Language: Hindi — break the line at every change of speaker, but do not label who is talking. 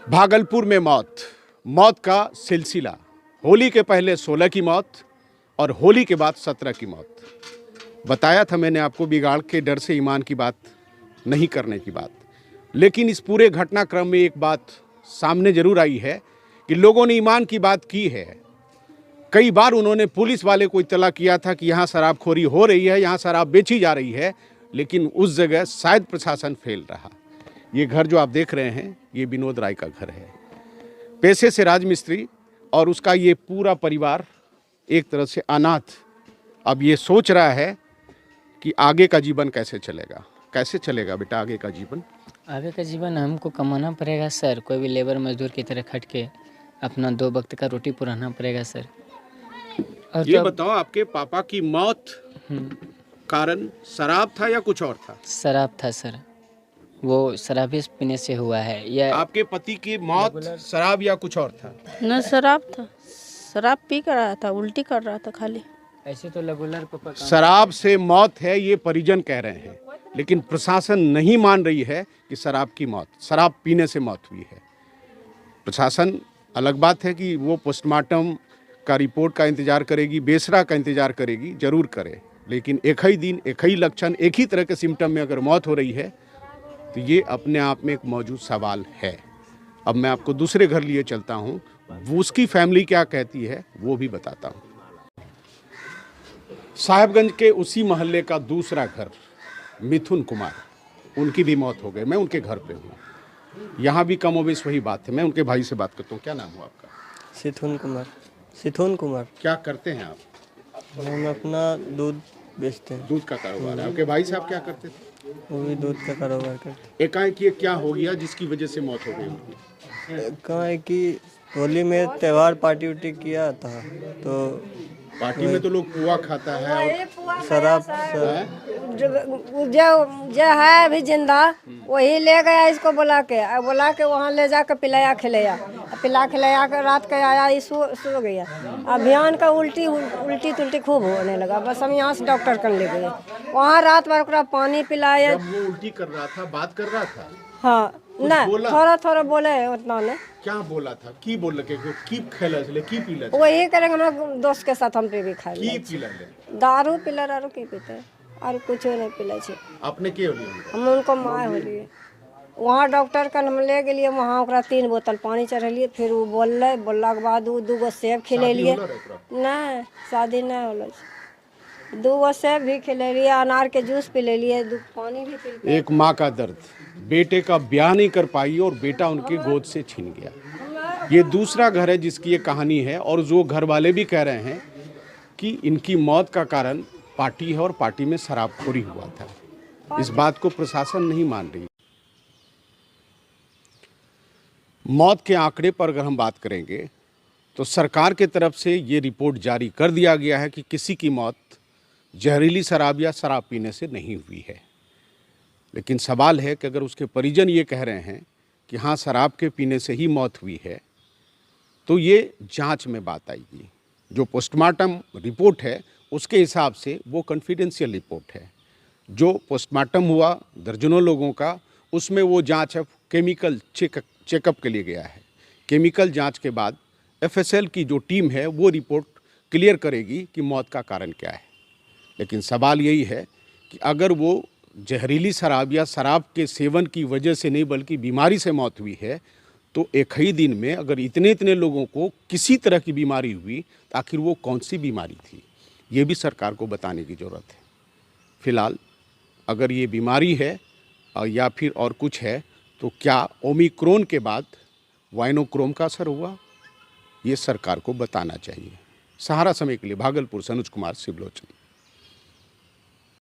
भागलपुर में मौत का सिलसिला। होली के पहले 16 की मौत और होली के बाद 17 की मौत। बताया था मैंने आपको, बिगाड़ के डर से ईमान की बात नहीं करने की बात। लेकिन इस पूरे घटनाक्रम में एक बात सामने जरूर आई है कि लोगों ने ईमान की बात की है। कई बार उन्होंने पुलिस वाले को इत्तला किया था कि यहाँ शराबखोरी हो रही है, यहाँ शराब बेची जा रही है, लेकिन उस जगह शायद प्रशासन फेल रहा। ये घर जो आप देख रहे हैं, ये विनोद राय का घर है। पेशे से राजमिस्त्री और उसका ये पूरा परिवार एक तरह से अनाथ। अब ये सोच रहा है कि आगे का जीवन कैसे चलेगा। कैसे चलेगा बेटा आगे का जीवन?
आगे का जीवन हमको कमाना पड़ेगा सर। कोई भी लेबर मजदूर की तरह खट के अपना 2 वक्त का रोटी पुराना पड़ेगा सर। और
ये बताओ, आपके पापा की मौत कारण शराब था या कुछ और था?
शराब था सर, वो शराबी पीने से हुआ है। या
आपके पति की मौत शराब या कुछ और था?
न शराब था, शराब पी कर रहा था, उल्टी कर रहा था खाली।
ऐसे तो रेगुलर
शराब से मौत है ये परिजन कह रहे हैं, लेकिन प्रशासन नहीं मान रही है कि शराब पीने से मौत हुई है। प्रशासन अलग बात है कि वो पोस्टमार्टम का रिपोर्ट का इंतजार करेगी, बेसरा का इंतजार करेगी, जरूर करे, लेकिन एक ही दिन, एक ही लक्षण, एक ही तरह के सिम्टम में अगर मौत हो रही है तो ये अपने आप में एक मौजूद सवाल है। अब मैं आपको दूसरे घर लिए चलता हूँ, उसकी फैमिली क्या कहती है वो भी बताता हूँ। साहेबगंज के उसी मोहल्ले का दूसरा घर, मिथुन कुमार, उनकी भी मौत हो गई। मैं उनके घर पे हूँ। यहाँ भी कमोबेश वही बात है। मैं उनके भाई से बात करता हूँ। क्या नाम हुआ आपका?
सिथुन कुमार।
क्या करते हैं आप?
हम अपना दूध बेचते हैं।
दूध का कारोबार है। आपके भाई साहब क्या करते थे?
वो भी दूध का कारोबार करते
एकाएक ये क्या हो गया जिसकी वजह से मौत हो गई उनकी?
हैं। कहाँ है कि होली में त्यौहार पार्टी उटी किया था, तो
पार्टी में तो लोग पुआ खाता है और
शराब
जो है अभी जिंदा, वही ले गया इसको बुला के वहाँ ले जाकर पिलाया खिलाया कर रात का आया, ये सो गया। अभियान का उल्टी तुल्टी खूब होने लगा। बस हम यहाँ से डॉक्टर कर ले गए। वहाँ रात भर ओकरा पानी पिलाया।
जब वो उल्टी कर रहा था, बात कर रहा था?
हाँ, नहीं थोड़ा बोले, उतना नहीं।
क्या बोला था? की बोल के की खेला ले, की पीला?
वही करेंगे हमरा दोस्त के साथ हम पे भी खाए।
की पीला ले?
दारू पीला आरो की पीते और कुछ नहीं पीले छे।
अपने के होली
हम उनको माय होलिए। वहाँ डॉक्टर का हम ले गेलिए, वहाँ ओकरा 3 बोतल पानी चढ़ेलिए। फिर वो बोलला के बाद 2 गो सेब खिलेलिए। नहीं, शादी नहीं होलो। 2 गो सेब भी खिलेलिए, अनार के जूस पी लेलिए, पानी भी पी।
एक माँ का दर्द, बेटे का ब्याह नहीं कर पाई और बेटा उनकी गोद से छीन गया। ये दूसरा घर है जिसकी ये कहानी है। और जो घर वाले भी कह रहे हैं कि इनकी मौत का कारण पार्टी है और पार्टी में शराबखोरी हुआ था। इस बात को प्रशासन नहीं मान रही। मौत के आंकड़े पर अगर हम बात करेंगे तो सरकार के तरफ से ये रिपोर्ट जारी कर दिया गया है कि किसी की मौत जहरीली शराब या शराब पीने से नहीं हुई है। लेकिन सवाल है कि अगर उसके परिजन ये कह रहे हैं कि हाँ शराब के पीने से ही मौत हुई है, तो ये जांच में बात आएगी। जो पोस्टमार्टम रिपोर्ट है उसके हिसाब से वो कॉन्फिडेंशियल रिपोर्ट है। जो पोस्टमार्टम हुआ दर्जनों लोगों का, उसमें वो जांच अब केमिकल चेकअप के लिए गया है। केमिकल जांच के बाद एफएसएल की जो टीम है वो रिपोर्ट क्लियर करेगी कि मौत का कारण क्या है। लेकिन सवाल यही है कि अगर वो जहरीली शराब या शराब के सेवन की वजह से नहीं बल्कि बीमारी से मौत हुई है, तो एक ही दिन में अगर इतने लोगों को किसी तरह की बीमारी हुई तो आखिर वो कौन सी बीमारी थी, ये भी सरकार को बताने की ज़रूरत है। फिलहाल अगर ये बीमारी है या फिर और कुछ है, तो क्या ओमिक्रॉन के बाद वाइनोक्रोम का असर हुआ, ये सरकार को बताना चाहिए। सहारा समय के लिए भागलपुर से अनुज कुमार सिबलोचन।